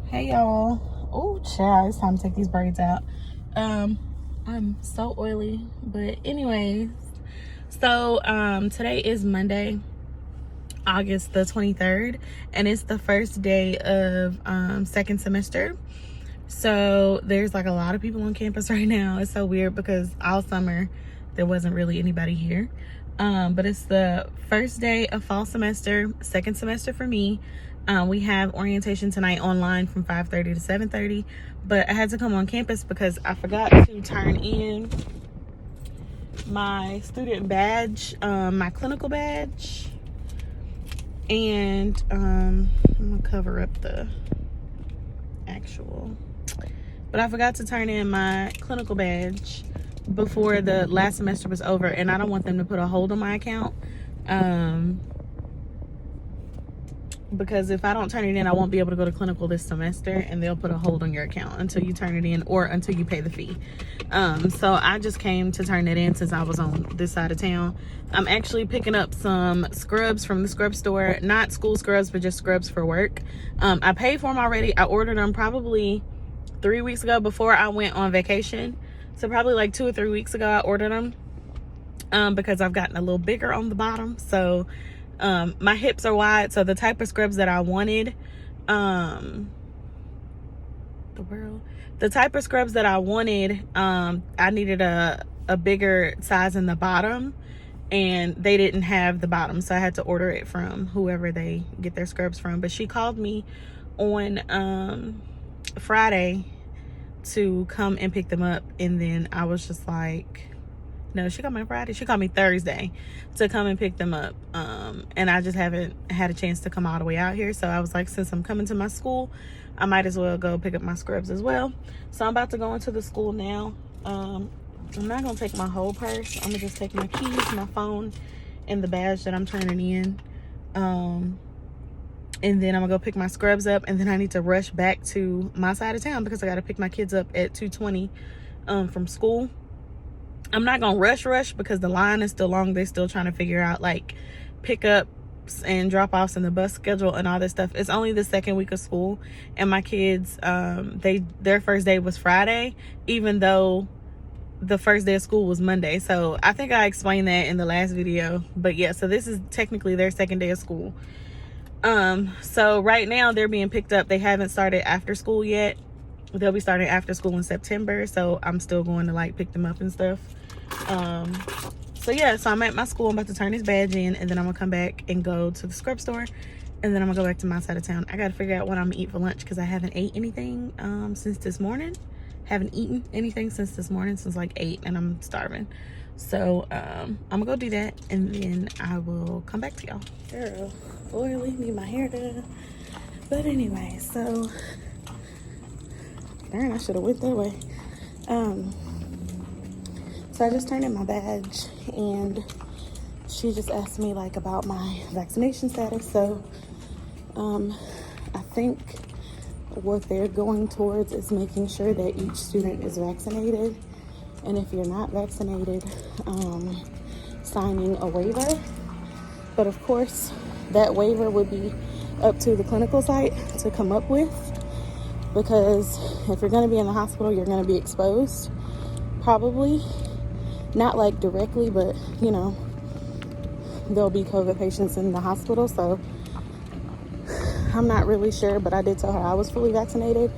Hey y'all. Oh child, it's time to take these braids out. I'm so oily, but anyways, so today is Monday, August the 23rd, and it's the first day of second semester. So there's like a lot of people on campus right now. It's so weird because all summer there wasn't really anybody here. But it's the first day of fall semester, second semester for me. We have orientation tonight online from 5:30 to 7:30, but I had to come on campus because I forgot to turn in my student badge, my clinical badge, and I'm gonna cover up the actual, but I forgot to turn in my clinical badge before the last semester was over, and I don't want them to put a hold on my account, because if I don't turn it in, I won't be able to go to clinical this semester, and they'll put a hold on your account until you turn it in or until you pay the fee. So I just came to turn it in since I was on this side of town. I'm actually picking up some scrubs from the scrub store, not school scrubs, but just scrubs for work. I paid for them already. I ordered them probably 3 weeks ago before I went on vacation. So probably like 2 or 3 weeks ago I ordered them, because I've gotten a little bigger on the bottom. So my hips are wide, so the type of scrubs that I wanted, the type of scrubs that I wanted, I needed a bigger size in the bottom, and they didn't have the bottom, so I had to order it from whoever they get their scrubs from. But she called me on Friday to come and pick them up, and then I was just like, no, she called me Friday. She called me Thursday to come and pick them up. And I just haven't had a chance to come all the way out here. So I was like, since I'm coming to my school, I might as well go pick up my scrubs as well. So I'm about to go into the school now. I'm not going to take my whole purse. I'm going to just take my keys, my phone, and the badge that I'm turning in. And then I'm going to go pick my scrubs up. And then I need to rush back to my side of town because I got to pick my kids up at 2:20 from school. I'm not gonna rush because the line is still long. They're still trying to figure out like pickups and drop-offs and the bus schedule and all this stuff. It's only the second week of school, and my kids, their first day was Friday, even though the first day of school was Monday. So I think I explained that in the last video. But yeah, so this is technically their second day of school. So right now they're being picked up. They haven't started after school yet. They'll be starting after school in September, so I'm still going to like pick them up and stuff. So yeah, so I'm at my school. I'm about to turn this badge in, and then I'm gonna come back and go to the scrub store, and then I'm gonna go back to my side of town. I gotta figure out what I'm gonna eat for lunch because I haven't ate anything since this morning. Haven't eaten anything since this morning, since like 8, and I'm starving. So I'm gonna go do that, and then I will come back to y'all. Girl, oily, need my hair done. But anyway, so darn, I should have went that way. So I just turned in my badge, and she just asked me like about my vaccination status. So I think what they're going towards is making sure that each student is vaccinated, and if you're not vaccinated, signing a waiver. But of course that waiver would be up to the clinical site to come up with, because if you're going to be in the hospital, you're going to be exposed, probably not like directly, but you know, there'll be COVID patients in the hospital. So I'm not really sure, but I did tell her I was fully vaccinated.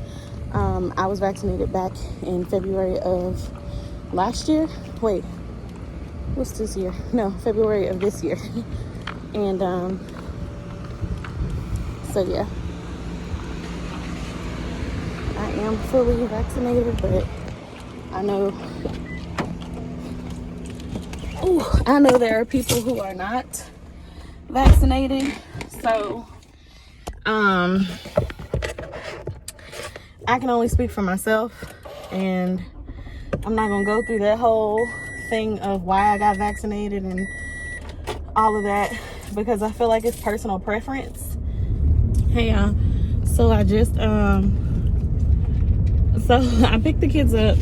I was vaccinated back in February of last year. Wait, what's this year? No, February of this year. And so yeah, I am fully vaccinated, but I know there are people who are not vaccinated. So I can only speak for myself, and I'm not gonna go through that whole thing of why I got vaccinated and all of that, because I feel like it's personal preference. Hey y'all, so I just so I picked the kids up.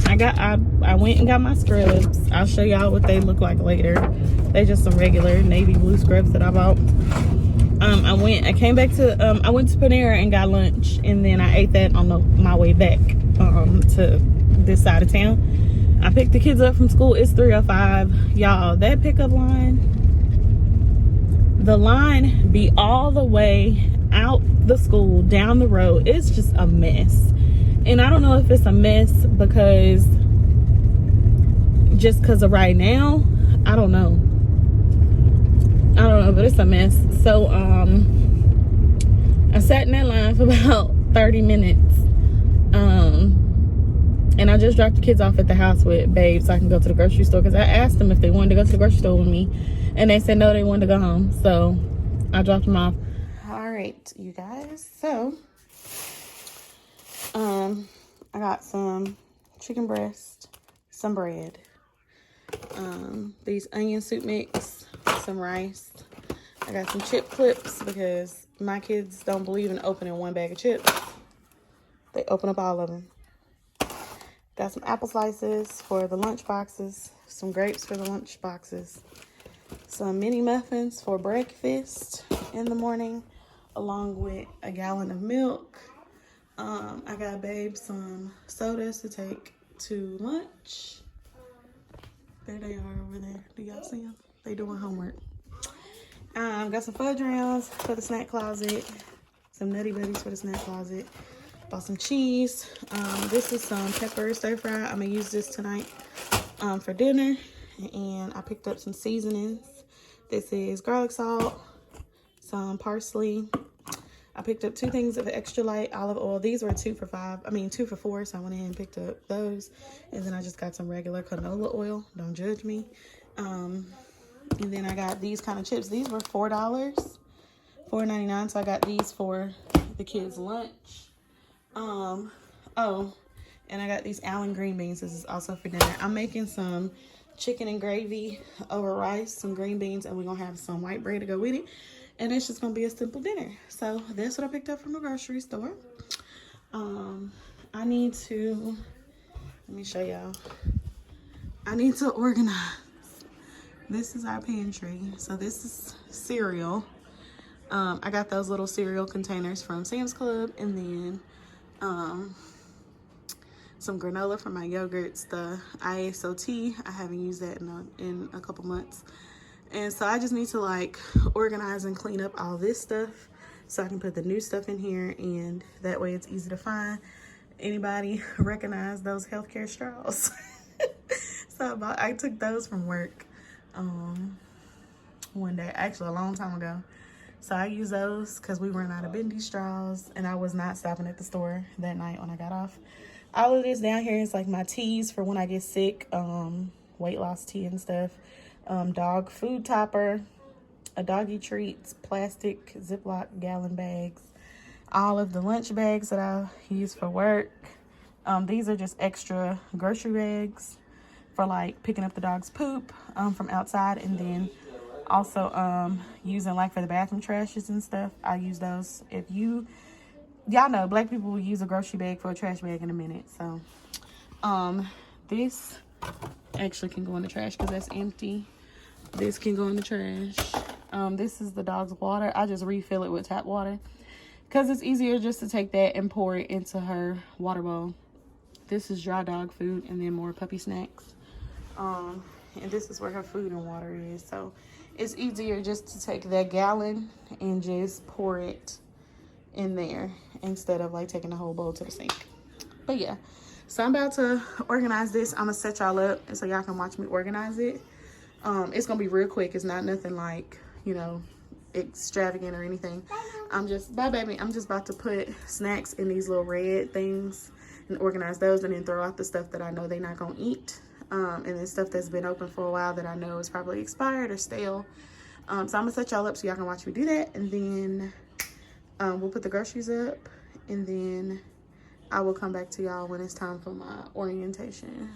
I went and got my scrubs. I'll show y'all what they look like later. They just some regular navy blue scrubs that I bought. I came back to, I went to Panera and got lunch, and then I ate that on my way back to this side of town. I picked the kids up from school. It's 3:05. Y'all, that pickup line, the line be all the way out the school, down the road. It's just a mess. And I don't know if it's a mess because of right now. I don't know, but it's a mess. So I sat in that line for about 30 minutes. And I just dropped the kids off at the house with Babe so I can go to the grocery store, because I asked them if they wanted to go to the grocery store with me, and they said no, they wanted to go home. So I dropped them off. All right, you guys. So I got some chicken breast, some bread, these onion soup mix, some rice. I got some chip clips because my kids don't believe in opening one bag of chips. They open up all of them. Got some apple slices for the lunch boxes, some grapes for the lunch boxes, some mini muffins for breakfast in the morning, along with a gallon of milk. I got Babe some sodas to take to lunch. There they are over there. Do y'all see them? They doing homework. Got some fudge rounds for the snack closet, some Nutty Buddies for the snack closet. Bought some cheese. This is some pepper stir fry. I'm gonna use this tonight for dinner. And I picked up some seasonings. This is garlic salt, some parsley. I picked up 2 things of extra light olive oil. These were 2 for $4, so I went ahead and picked up those. And then I just got some regular canola oil. Don't judge me. And then I got these kind of chips. These were $4, $4.99. So I got these for the kids' lunch. Oh, and I got these Allen green beans. This is also for dinner. I'm making some chicken and gravy over rice, some green beans, and we're gonna have some white bread to go with it. And it's just gonna be a simple dinner. So that's what I picked up from the grocery store. I need to, let me show y'all. I need to organize. This is our pantry. So this is cereal. I got those little cereal containers from Sam's Club, and then some granola for my yogurts, the ISOT. I haven't used that in a couple months. And so I just need to like organize and clean up all this stuff so I can put the new stuff in here, and that way it's easy to find. Anybody recognize those healthcare straws? So I took those from work one day, actually a long time ago. So I use those because we ran out of bendy straws, and I was not stopping at the store that night when I got off. All of this down here is like my teas for when I get sick, weight loss tea and stuff. Dog food topper, a doggy treats, plastic Ziploc gallon bags, all of the lunch bags that I use for work. These are just extra grocery bags for like picking up the dog's poop from outside, and then also using like for the bathroom trashes and stuff. I use those. If y'all know, black people will use a grocery bag for a trash bag in a minute. So this actually can go in the trash because that's empty. This can go in the trash. This is the dog's water. I just refill it with tap water because it's easier just to take that and pour it into her water bowl. This is dry dog food, and then more puppy snacks. And this is where her food and water is. So it's easier just to take that gallon and just pour it in there instead of like taking the whole bowl to the sink. But yeah, so I'm about to organize this. I'm gonna set y'all up so y'all can watch me organize it. It's gonna be real quick. It's not nothing like, you know, extravagant or anything. Bye baby. I'm just about to put snacks in these little red things and organize those, and then throw out the stuff that I know they're not gonna eat. And then stuff that's been open for a while that I know is probably expired or stale. So I'm gonna set y'all up so y'all can watch me do that, and then we'll put the groceries up, and then I will come back to y'all when it's time for my orientation.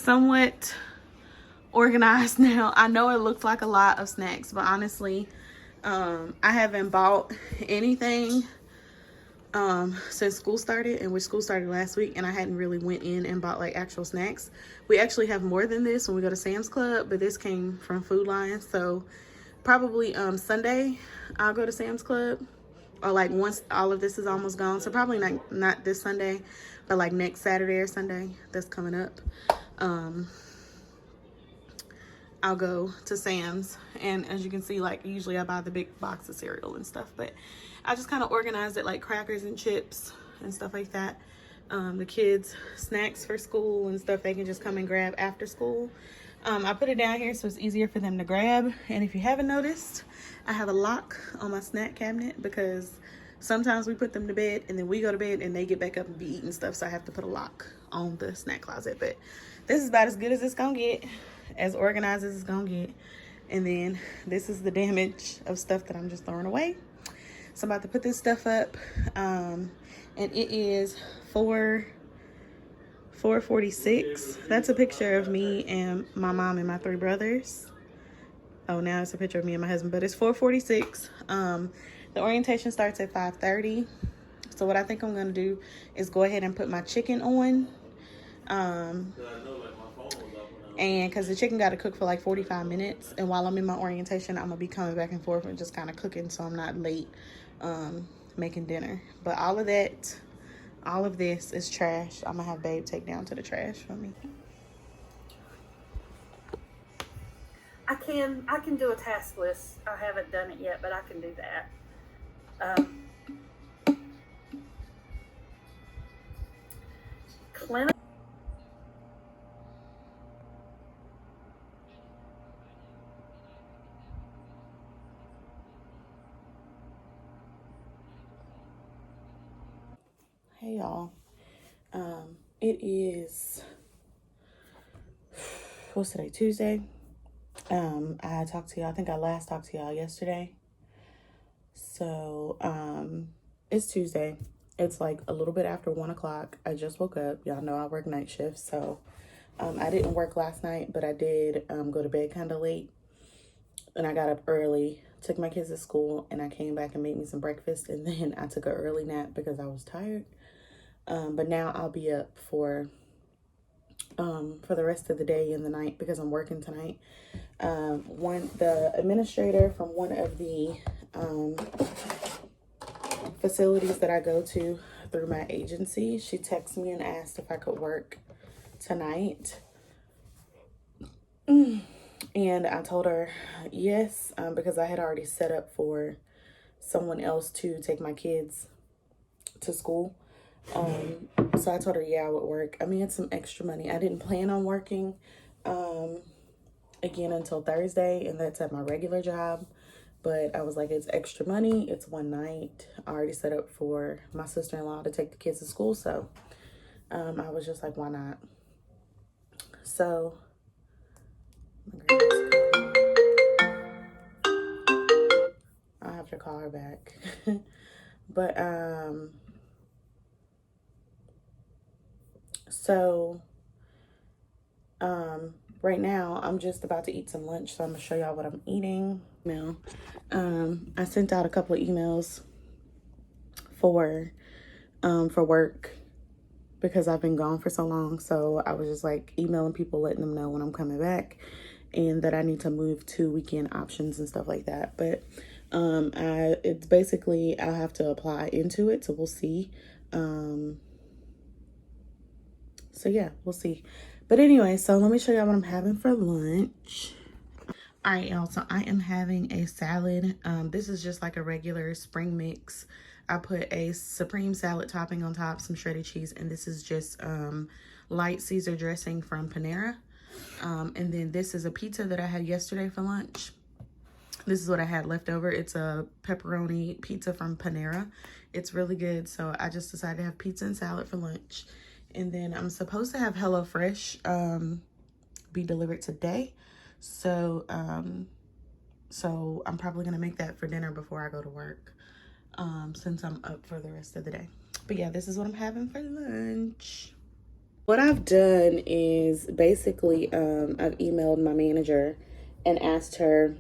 somewhat organized now. I know it looks like a lot of snacks, but honestly, I haven't bought anything since school started, and which school started last week, and I hadn't really went in and bought like actual snacks. We actually have more than this when we go to Sam's Club, but this came from Food Lion. So probably Sunday I'll go to Sam's Club, or like once all of this is almost gone. So probably not this Sunday, but like next Saturday or Sunday that's coming up. I'll go to Sam's, and as you can see, like usually I buy the big box of cereal and stuff, but I just kind of organized it like crackers and chips and stuff like that. The kids snacks for school and stuff they can just come and grab after school. I put it down here so it's easier for them to grab. And if you haven't noticed, I have a lock on my snack cabinet because sometimes we put them to bed and then we go to bed and they get back up and be eating stuff, so I have to put a lock on the snack closet. But this is about as good as it's gonna get, as organized as it's gonna get. And then this is the damage of stuff that I'm just throwing away. So I'm about to put this stuff up, and it is 4:46. That's a picture of me and my mom and my 3 brothers. Oh, now it's a picture of me and my husband, but it's 4:46. The orientation starts at 5:30. So what I think I'm gonna do is go ahead and put my chicken on. And because the chicken got to cook for like 45 minutes. And while I'm in my orientation, I'm going to be coming back and forth and just kind of cooking so I'm not late making dinner. But all of this is trash. I'm going to have Babe take down to the trash for me. I can do a task list. I haven't done it yet, but I can do that. Clinic. Hey y'all, it is, what's today, Tuesday? I talked to y'all, I think I last talked to y'all yesterday. So it's Tuesday. It's like a little bit after 1 o'clock. I just woke up. Y'all know I work night shifts, so I didn't work last night, but I did go to bed kind of late, and I got up early, took my kids to school, and I came back and made me some breakfast, and then I took an early nap because I was tired. But now I'll be up for the rest of the day and the night because I'm working tonight. The administrator from one of the facilities that I go to through my agency, she texted me and asked if I could work tonight. And I told her yes, because I had already set up for someone else to take my kids to school. So I told her, yeah, I would work. I mean, it's some extra money. I didn't plan on working, again until Thursday, and that's at my regular job. But I was like, it's extra money. It's one night. I already set up for my sister-in-law to take the kids to school. So, I was just like, why not? So, I'll have to call her back. But, so, right now I'm just about to eat some lunch, so I'm gonna show y'all what I'm eating now. I sent out a couple of emails for work because I've been gone for so long. So I was just like emailing people, letting them know when I'm coming back and that I need to move to weekend options and stuff like that. But it's basically I'll have to apply into it, so we'll see. So yeah, we'll see. But anyway, so let me show y'all what I'm having for lunch. All right, y'all, so I am having a salad. This is just like a regular spring mix. I put a supreme salad topping on top, some shredded cheese, and this is just light Caesar dressing from Panera. And then this is a pizza that I had yesterday for lunch. This is what I had left over. It's a pepperoni pizza from Panera. It's really good, so I just decided to have pizza and salad for lunch. And then I'm supposed to have HelloFresh be delivered today. So so I'm probably gonna make that for dinner before I go to work, since I'm up for the rest of the day. But yeah, this is what I'm having for lunch. What I've done is basically I've emailed my manager and asked her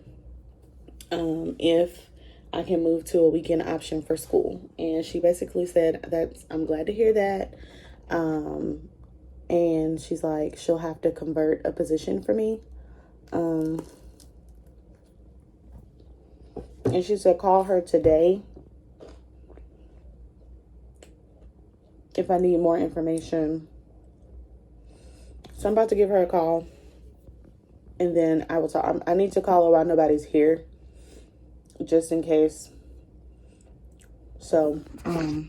if I can move to a weekend option for school. And she basically said that I'm glad to hear that. And she's like, she'll have to convert a position for me. And she said, call her today if I need more information. So I'm about to give her a call. And then I will talk. I need to call her while nobody's here, just in case. So, let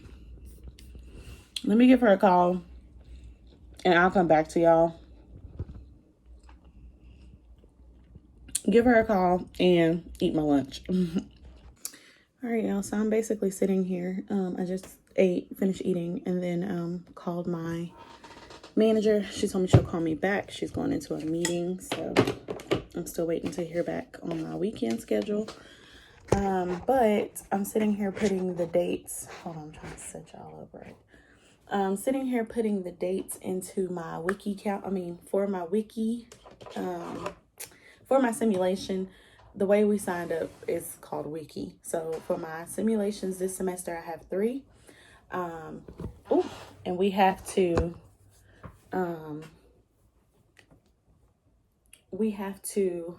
me give her a call, and I'll come back to y'all. Give her a call and eat my lunch. All right, y'all. So I'm basically sitting here. I just finished eating, and then called my manager. She told me she'll call me back. She's going into a meeting, so I'm still waiting to hear back on my weekend schedule. But I'm sitting here putting the dates. Hold on, I'm trying to set y'all up right. I'm sitting here putting the dates into my wiki count. For my wiki, for my simulation. The way we signed up is called wiki. So for my simulations this semester, I have 3. And we have to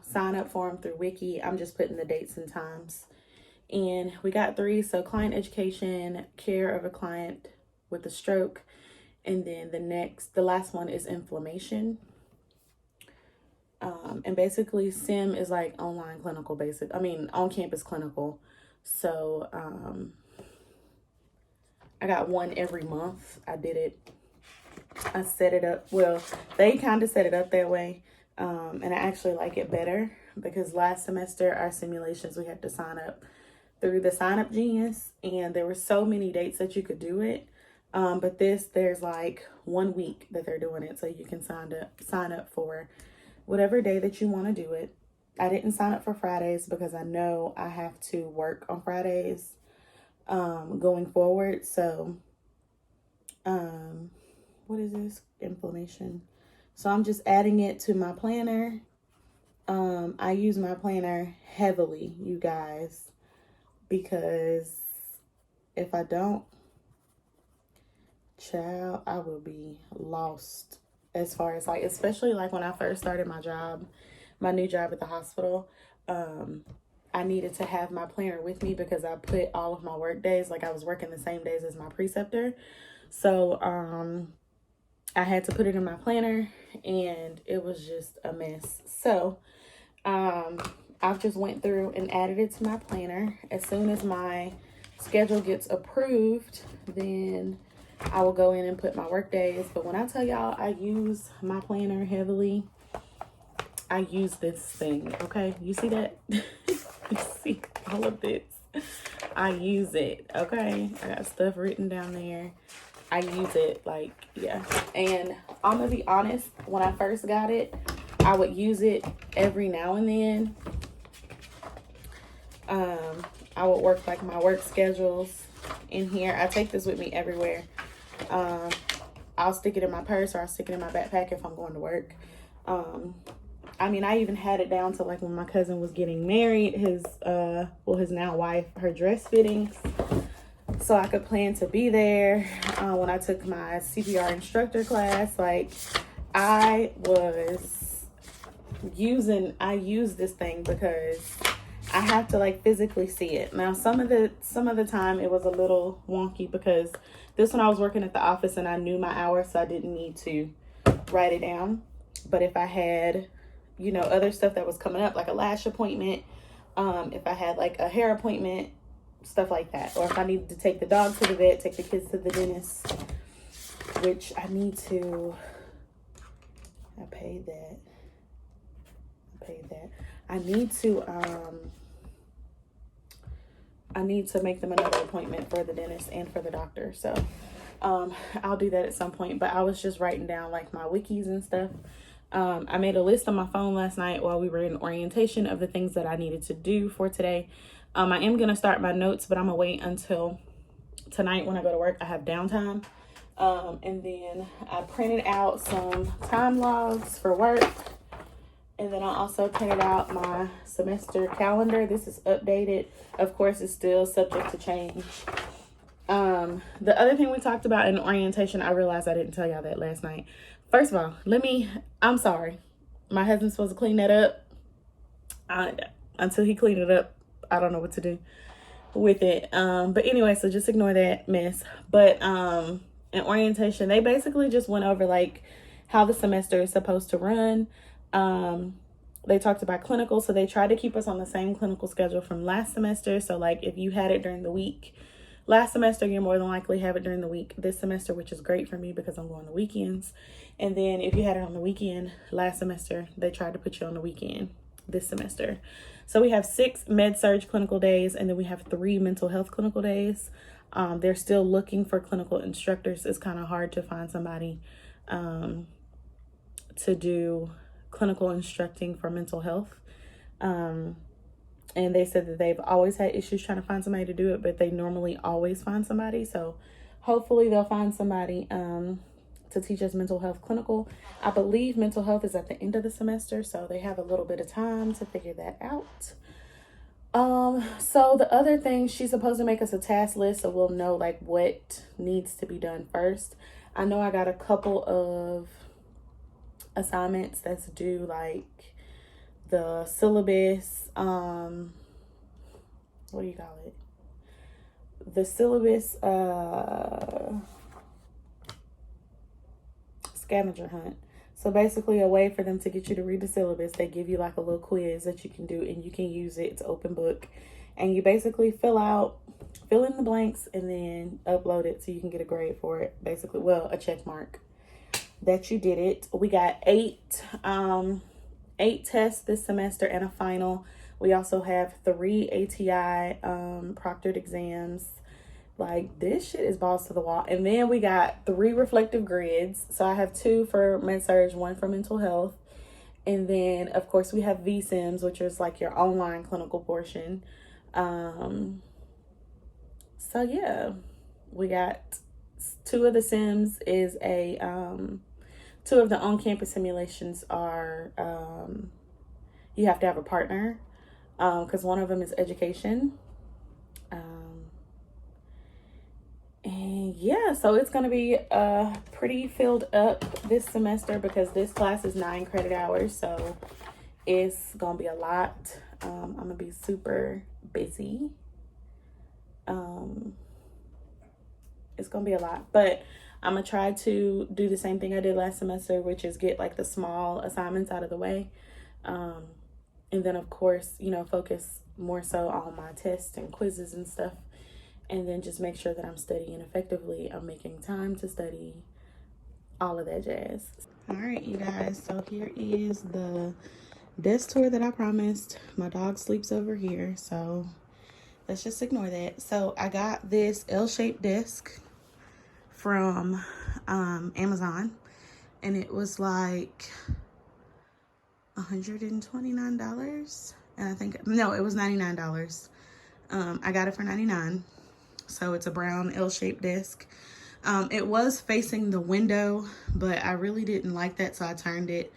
sign up for them through wiki. I'm just putting the dates and times, and we got 3. So client education, care of a client with a stroke, and then the last one is inflammation. And basically SIM is like online clinical on campus clinical. So I got one every month. I set it up. Well, they kind of set it up that way. And I actually like it better because last semester, our simulations, we had to sign up through the Sign Up Genius, and there were so many dates that you could do it. But there's like 1 week that they're doing it. So you can sign up for whatever day that you want to do it. I didn't sign up for Fridays because I know I have to work on Fridays going forward. So, what is this? Inflammation. So I'm just adding it to my planner. I use my planner heavily, you guys, because if I don't, child, I will be lost as far as especially when I first started my new job at the hospital. I needed to have my planner with me because I put all of my work days, I was working the same days as my preceptor. So, I had to put it in my planner, and it was just a mess. So, I've just went through and added it to my planner. As soon as my schedule gets approved, then I will go in and put my work days. But when I tell y'all I use my planner heavily, I use this thing, okay? You see that? You see all of this? I use it, okay? I got stuff written down there. I use it, yeah. And I'm gonna be honest, when I first got it, I would use it every now and then. I would work my work schedules in here. I take this with me everywhere. I'll stick it in my purse, or I'll stick it in my backpack if I'm going to work. I even had it down to when my cousin was getting married, his now wife, her dress fittings, so I could plan to be there. When I took my CPR instructor class, I use this thing because I have to physically see it. Now, some of the time it was a little wonky because this one I was working at the office and I knew my hours, so I didn't need to write it down. But if I had, other stuff that was coming up, like a lash appointment, if I had a hair appointment, stuff like that, or if I needed to take the dog to the vet, take the kids to the dentist, which I need to. I paid that. I need to make them another appointment for the dentist and for the doctor. So I'll do that at some point. But I was just writing down my wikis and stuff. I made a list on my phone last night while we were in orientation of the things that I needed to do for today. I am going to start my notes, but I'm going to wait until tonight when I go to work. I have downtime. And then I printed out some time logs for work. And then I also printed out my semester calendar. This is updated. Of course, it's still subject to change. The other thing we talked about in orientation, I realized I didn't tell y'all that last night. First of all, I'm sorry. My husband's supposed to clean that up. Until he cleaned it up, I don't know what to do with it. But anyway, so just ignore that mess. But in orientation, they basically just went over like how the semester is supposed to run. They talked about clinical, so they tried to keep us on the same clinical schedule from last semester. So like if you had it during the week last semester, you more than likely have it during the week this semester, which is great for me because I'm going to weekends. And then if you had it on the weekend last semester, they tried to put you on the weekend this semester. So we have 6 med-surg clinical days, and then we have 3 mental health clinical days. They're still looking for clinical instructors. It's kind of hard to find somebody to do clinical instructing for mental health. And they said that they've always had issues trying to find somebody to do it, but they normally always find somebody. So hopefully they'll find somebody to teach us mental health clinical. I believe mental health is at the end of the semester, so they have a little bit of time to figure that out. So the other thing, she's supposed to make us a task list so we'll know like what needs to be done first. I know I got a couple of assignments that's due, like the syllabus, what do you call it? The syllabus scavenger hunt. So basically a way for them to get you to read the syllabus, they give you like a little quiz that you can do, and you can use it. It's open book, and you basically fill in the blanks and then upload it so you can get a grade for it. Basically, well, a check mark that you did it. We got 8 tests this semester and a final. We also have 3 ATI proctored exams. Like, this shit is balls to the wall. And then we got 3 reflective grids. So I have 2 for med-surg, 1 for mental health. And then, of course, we have VSIMS, which is like your online clinical portion. So yeah, we got 2 of the sims is a 2 of the on-campus simulations are you have to have a partner because one of them is education. And yeah, so it's going to be pretty filled up this semester because this class is 9 credit hours. So it's going to be a lot. I'm going to be super busy. It's going to be a lot, but I'm going to try to do the same thing I did last semester, which is get like the small assignments out of the way. And then of course, you know, focus more so on my tests and quizzes and stuff. And then just make sure that I'm studying effectively. I'm making time to study, all of that jazz. All right, you guys. So here is the desk tour that I promised. My dog sleeps over here, so let's just ignore that. So I got this L-shaped desk from Amazon, and it was like $129. And I think, no, it was $99. I got it for $99. So it's a brown L-shaped desk. It was facing the window, but I really didn't like that, so I turned it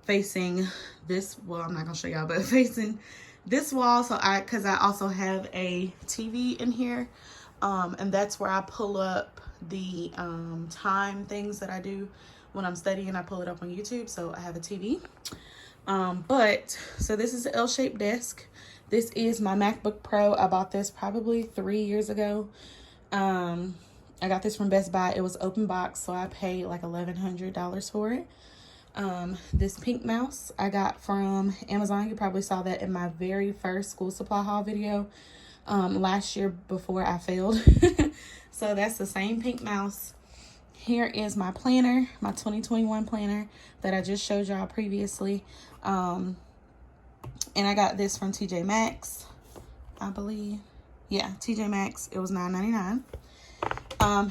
facing this. Well, I'm not gonna show y'all, but facing this wall. So because I also have a TV in here, and that's where I pull up the time things that I do when I'm studying. I pull it up on YouTube, so I have a TV. So this is the L-shaped desk. This is my MacBook Pro. I bought this probably 3 years ago. I got this from Best Buy. It was open box, so I paid like $1,100 for it. This pink mouse I got from Amazon. You probably saw that in my very first school supply haul video last year before I failed. So that's the same pink mouse. Here is my planner, my 2021 planner that I just showed y'all previously. And I got this from TJ Maxx, I believe. Yeah, TJ Maxx. It was $9.99.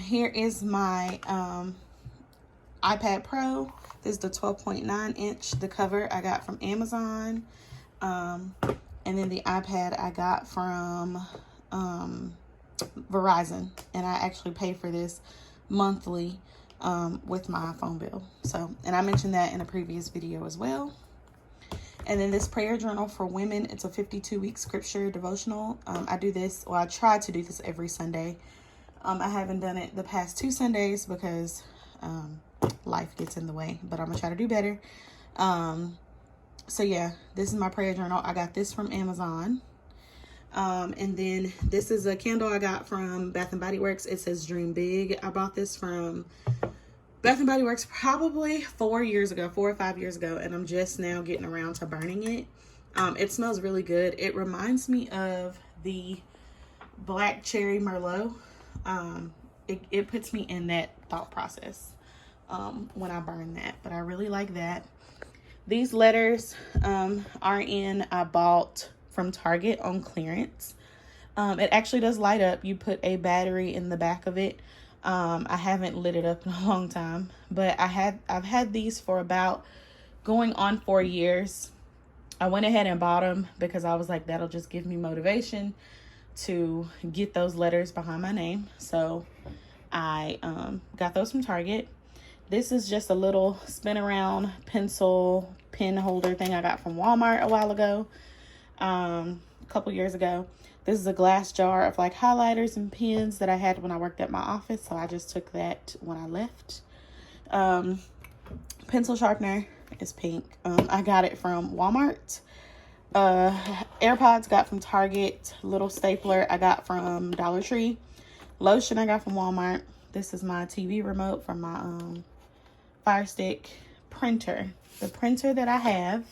Here is my iPad Pro. This is the 12.9 inch. The cover I got from Amazon. And then the iPad I got from Verizon. And I actually paid for this monthly with my phone bill. So, and I mentioned that in a previous video as well. And then this prayer journal for women, it's a 52-week scripture devotional. I do this, or I try to do this every Sunday. I haven't done it the past 2 Sundays because life gets in the way, but I'm gonna try to do better. So yeah, this is my prayer journal. I got this from Amazon. And then this is a candle I got from Bath and Body Works. It says Dream Big. I bought this from Bath and Body Works probably 4 or 5 years ago, and I'm just now getting around to burning it. It smells really good. It reminds me of the Black Cherry Merlot. It puts me in that thought process when I burn that, but I really like that. These letters I bought from Target on clearance. It actually does light up. You put a battery in the back of it. I haven't lit it up in a long time, but I've had these for about going on 4 years. I went ahead and bought them because I was like, that'll just give me motivation to get those letters behind my name. So I got those from Target. This is just a little spin around pencil pen holder thing I got from Walmart a while ago, a couple years ago. This is a glass jar of like highlighters and pens that I had when I worked at my office. So I just took that when I left. Pencil sharpener is pink. I got it from Walmart. AirPods got from Target. Little stapler I got from Dollar Tree. Lotion I got from Walmart. This is my TV remote from my Fire Stick. Printer. The printer that I have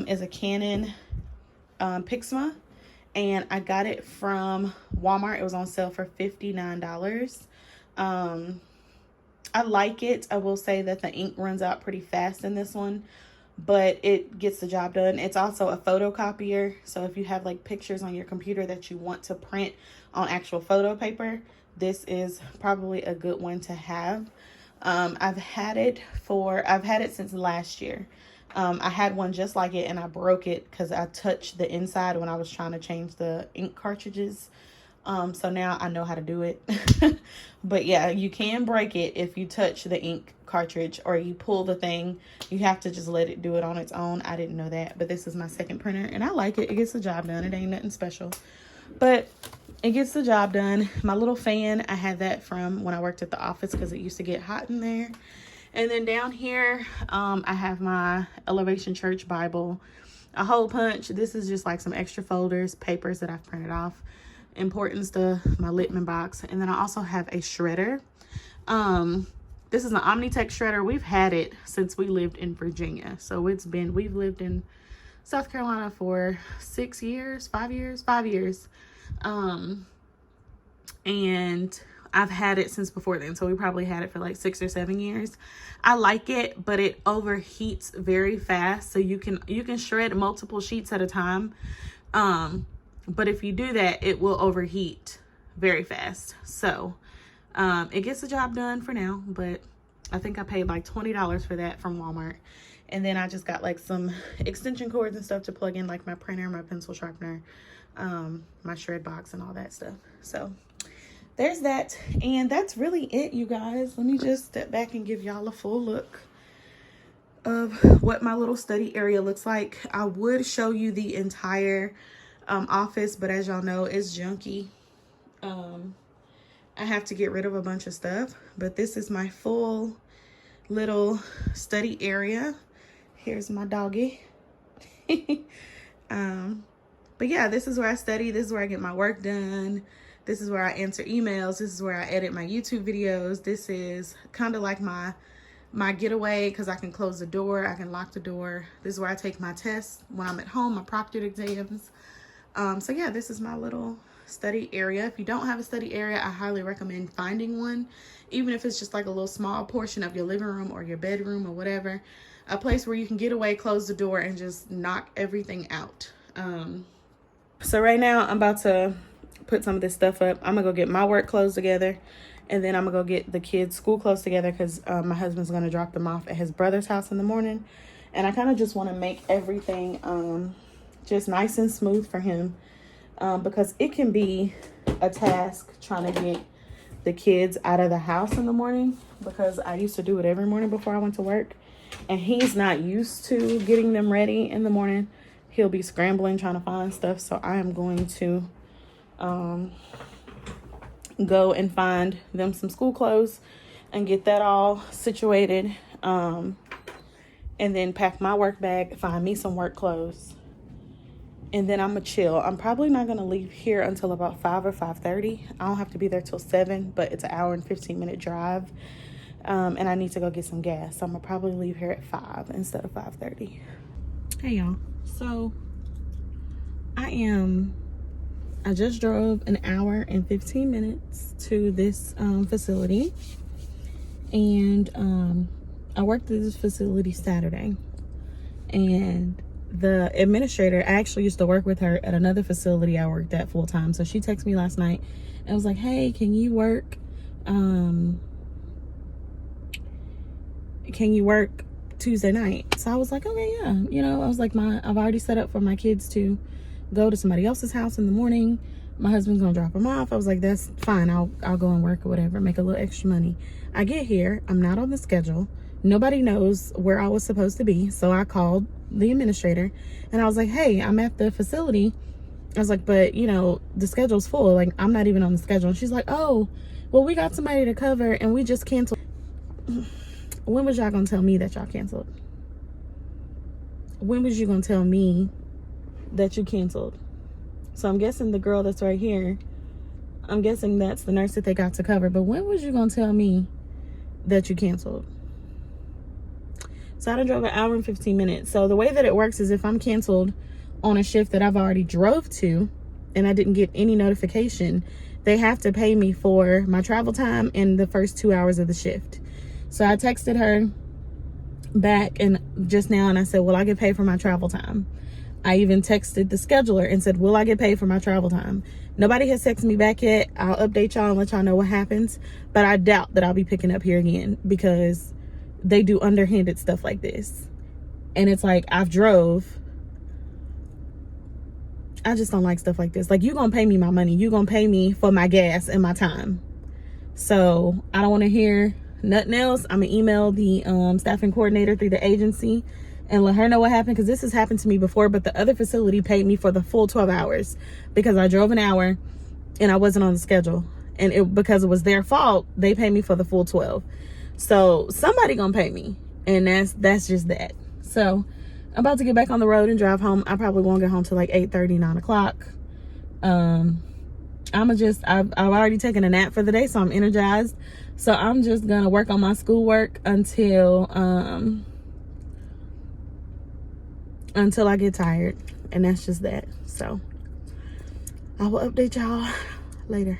is a Canon Pixma. And I got it from Walmart. It was on sale for $59. I like it. I will say that the ink runs out pretty fast in this one, but it gets the job done. It's also a photocopier. So if you have like pictures on your computer that you want to print on actual photo paper, this is probably a good one to have. I've had it since last year. I had one just like it and I broke it because I touched the inside when I was trying to change the ink cartridges. So now I know how to do it. But yeah, you can break it if you touch the ink cartridge or you pull the thing. You have to just let it do it on its own. I didn't know that, but this is my second printer and I like it. It gets the job done. It ain't nothing special, but it gets the job done. My little fan, I had that from when I worked at the office because it used to get hot in there. And then down here, I have my Elevation Church Bible, a hole punch. This is just like some extra folders, papers that I've printed off, important stuff, my Littman box. And then I also have a shredder. This is an Omnitech shredder. We've had it since we lived in Virginia. So we've lived in South Carolina for 5 years. And I've had it since before then, so we probably had it for like 6 or 7 years. I like it, but it overheats very fast, so you can shred multiple sheets at a time. But if you do that, it will overheat very fast. So it gets the job done for now, but I think I paid like $20 for that from Walmart. And then I just got like some extension cords and stuff to plug in, like my printer, my pencil sharpener, my shred box and all that stuff. So there's that, and that's really it, you guys. Let me just step back and give y'all a full look of what my little study area looks like. I would show you the entire office, but as y'all know, it's junky. I have to get rid of a bunch of stuff, but this is my full little study area. Here's my doggy. But yeah, this is where I study. This is where I get my work done. This is where I answer emails. This is where I edit my YouTube videos. This is kind of like my getaway because I can close the door. I can lock the door. This is where I take my tests when I'm at home, my proctored exams. So yeah, this is my little study area. If you don't have a study area, I highly recommend finding one, even if it's just like a little small portion of your living room or your bedroom or whatever. A place where you can get away, close the door, and just knock everything out. So right now I'm about to put some of this stuff up. I'm gonna go get my work clothes together, and then I'm gonna go get the kids' school clothes together because my husband's gonna drop them off at his brother's house in the morning, and I kind of just want to make everything just nice and smooth for him, because it can be a task trying to get the kids out of the house in the morning, because I used to do it every morning before I went to work, and he's not used to getting them ready in the morning. He'll be scrambling trying to find stuff. So I am going to go and find them some school clothes and get that all situated, and then pack my work bag, find me some work clothes, and then I'm gonna chill. I'm probably not gonna leave here until about 5 or 5:30. I don't have to be there till 7, but it's an hour and 15-minute drive, and I need to go get some gas, so I'm gonna probably leave here at 5 instead of 5:30. Hey y'all, so I just drove an hour and 15 minutes to this facility, and I worked at this facility Saturday, and the administrator, I actually used to work with her at another facility I worked at full time. So she texted me last night and was like, hey, can you work Tuesday night? So I was like, okay, yeah. You know, I was like, I've already set up for my kids to go to somebody else's house in the morning. My husband's gonna drop them off. I was like, that's fine. I'll go and work or whatever, make a little extra money. I get here, I'm not on the schedule. Nobody knows where I was supposed to be. So I called the administrator and I was like, hey, I'm at the facility. I was like, but you know, the schedule's full. Like, I'm not even on the schedule. And she's like, oh, well, we got somebody to cover and we just canceled. When was y'all gonna tell me that y'all canceled? When was you gonna tell me that you canceled? So I'm guessing the girl that's right here, I'm guessing that's the nurse that they got to cover. But when was you gonna tell me that you canceled? So I done drove an hour and 15 minutes. So the way that it works is if I'm canceled on a shift that I've already drove to and I didn't get any notification, they have to pay me for my travel time and the first 2 hours of the shift. So I texted her back and just now and I said, will I get paid for my travel time? I even texted the scheduler and said, will I get paid for my travel time? Nobody has texted me back yet. I'll update y'all and let y'all know what happens. But I doubt that I'll be picking up here again because they do underhanded stuff like this. And it's like, I just don't like stuff like this. Like, you're gonna pay me my money. You're gonna pay me for my gas and my time. So I don't want to hear nothing else. I'm gonna email the staffing coordinator through the agency and let her know what happened, because this has happened to me before, but the other facility paid me for the full 12 hours because I drove an hour and I wasn't on the schedule. And because it was their fault, they paid me for the full 12. So somebody gonna pay me, and that's just that. So I'm about to get back on the road and drive home. I probably won't get home till like 8:30, 9 o'clock. I've already taken a nap for the day, so I'm energized. So I'm just gonna work on my schoolwork until I get tired, and that's just that. So I will update y'all later.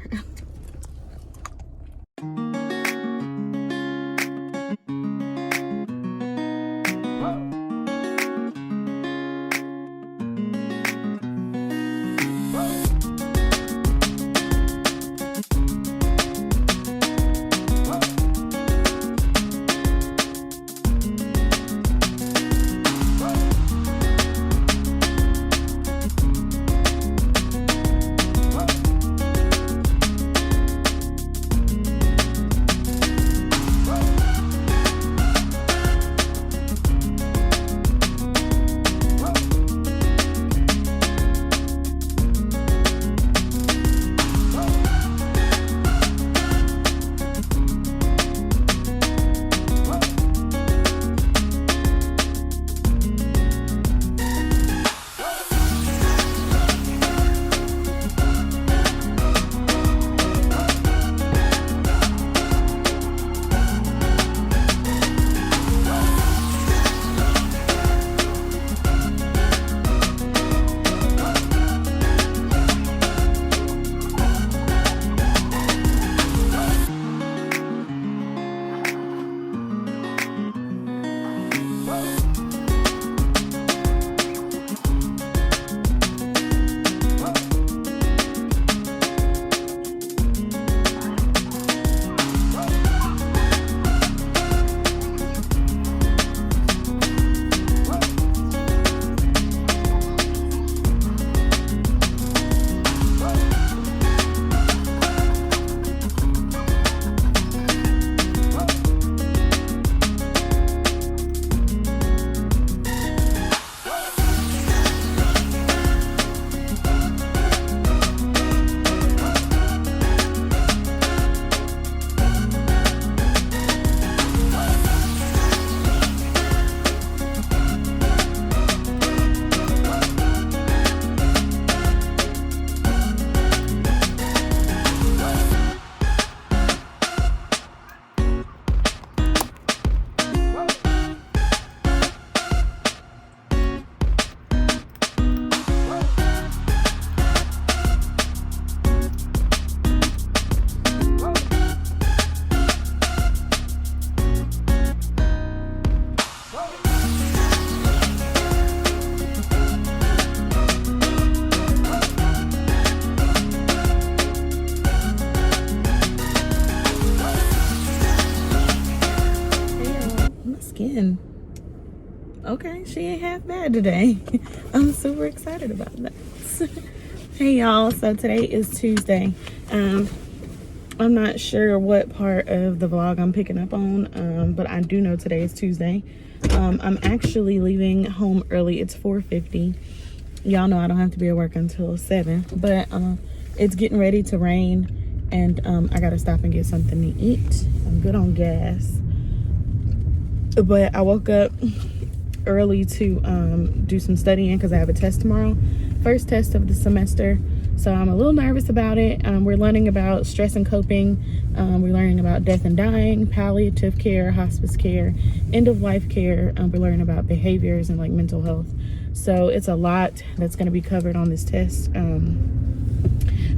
again. Okay, she ain't half bad today. I'm super excited about that. Hey y'all, so today is Tuesday. I'm not sure what part of the vlog I'm picking up on, but I do know today is Tuesday. I'm actually leaving home early. It's 4:50. Y'all know I don't have to be at work until 7, but it's getting ready to rain, and I gotta stop and get something to eat. I'm good on gas, but I woke up early to do some studying because I have a test tomorrow, first test of the semester. So I'm a little nervous about it. We're learning about stress and coping. We're learning about death and dying, palliative care, hospice care, end of life care. We're learning about behaviors and like mental health. So it's a lot that's going to be covered on this test.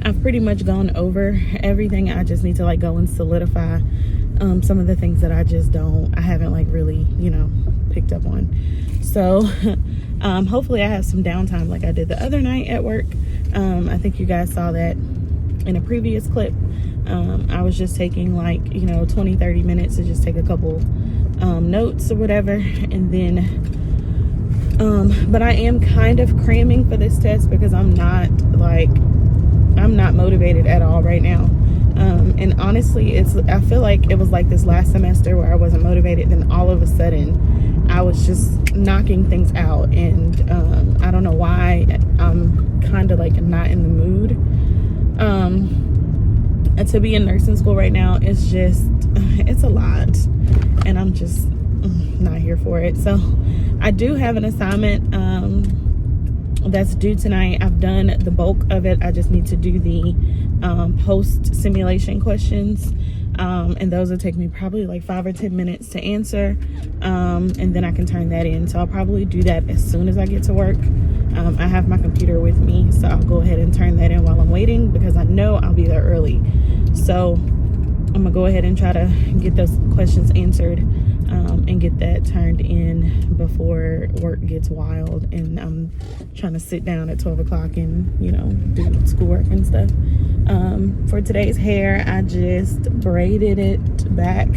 I've pretty much gone over everything. I just need to like go and solidify some of the things that I haven't like really, picked up on. So hopefully I have some downtime like I did the other night at work. I think you guys saw that in a previous clip. I was just taking like 20-30 minutes to just take a couple notes or whatever, and then but I am kind of cramming for this test because I'm not motivated at all right now. And honestly, I feel like it was like this last semester where I wasn't motivated, then all of a sudden I was just knocking things out, and I don't know why. I'm kind of like not in the mood. And to be in nursing school right now is it's a lot, and I'm just not here for it. So I do have an assignment that's due tonight. I've done the bulk of it. I just need to do the post simulation questions, and those will take me probably like 5 or 10 minutes to answer, and then I can turn that in. So I'll probably do that as soon as I get to work. I have my computer with me, so I'll go ahead and turn that in while I'm waiting because I know I'll be there early. So I'm gonna go ahead and try to get those questions answered and get that turned in before work gets wild, and I'm trying to sit down at 12 o'clock and do schoolwork and stuff. For today's hair, I just braided it back.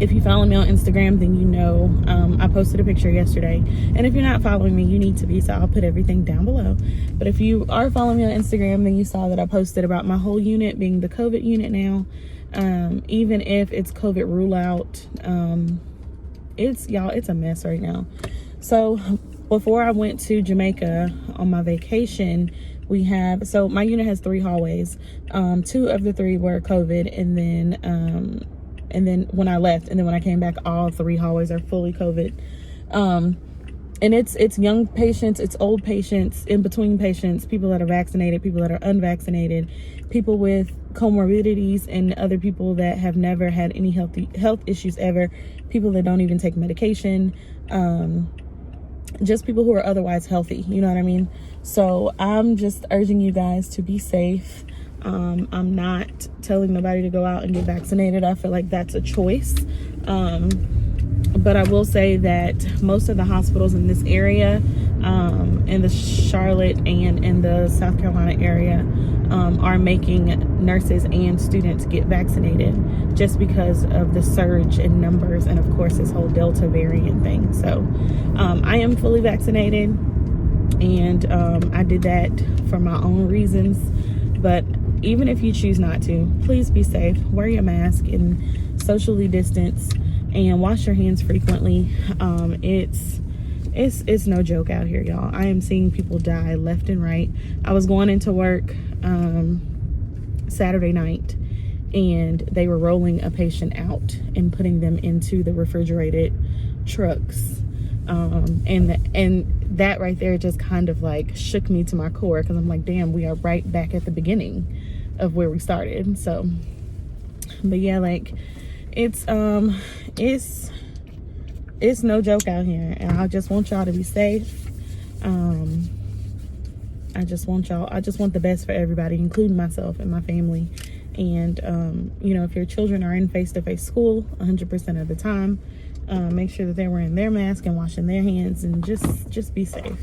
If you follow me on Instagram, then I posted a picture yesterday, and if you're not following me, you need to be, so I'll put everything down below. But if you are following me on Instagram, then you saw that I posted about my whole unit being the COVID unit now. Even if it's COVID rule out, it's a mess right now. So before I went to Jamaica on my vacation, so my unit has 3 hallways. 2 of the 3 were COVID, and then when I left, and then when I came back, all 3 hallways are fully COVID. And it's young patients, it's old patients, in between patients, people that are vaccinated, people that are unvaccinated, people with comorbidities, and other people that have never had any health issues ever, people that don't even take medication, just people who are otherwise healthy, you know what I mean? So I'm just urging you guys to be safe. I'm not telling nobody to go out and get vaccinated. I feel like that's a choice. But I will say that most of the hospitals in this area, in the Charlotte and in the South Carolina area, are making nurses and students get vaccinated just because of the surge in numbers, and of course this whole Delta variant thing. So I am fully vaccinated, and I did that for my own reasons. But even if you choose not to, please be safe, wear your mask, and socially distance, and wash your hands frequently. It's no joke out here, y'all. I am seeing people die left and right. I was going into work Saturday night, and they were rolling a patient out and putting them into the refrigerated trucks, and that right there just kind of like shook me to my core, because I'm like, damn, we are right back at the beginning of where we started. So, but yeah, like it's no joke out here, and I just want y'all to be safe. I just want the best for everybody, including myself and my family. And if your children are in face-to-face school 100% of the time, make sure that they're wearing their mask and washing their hands, and just be safe.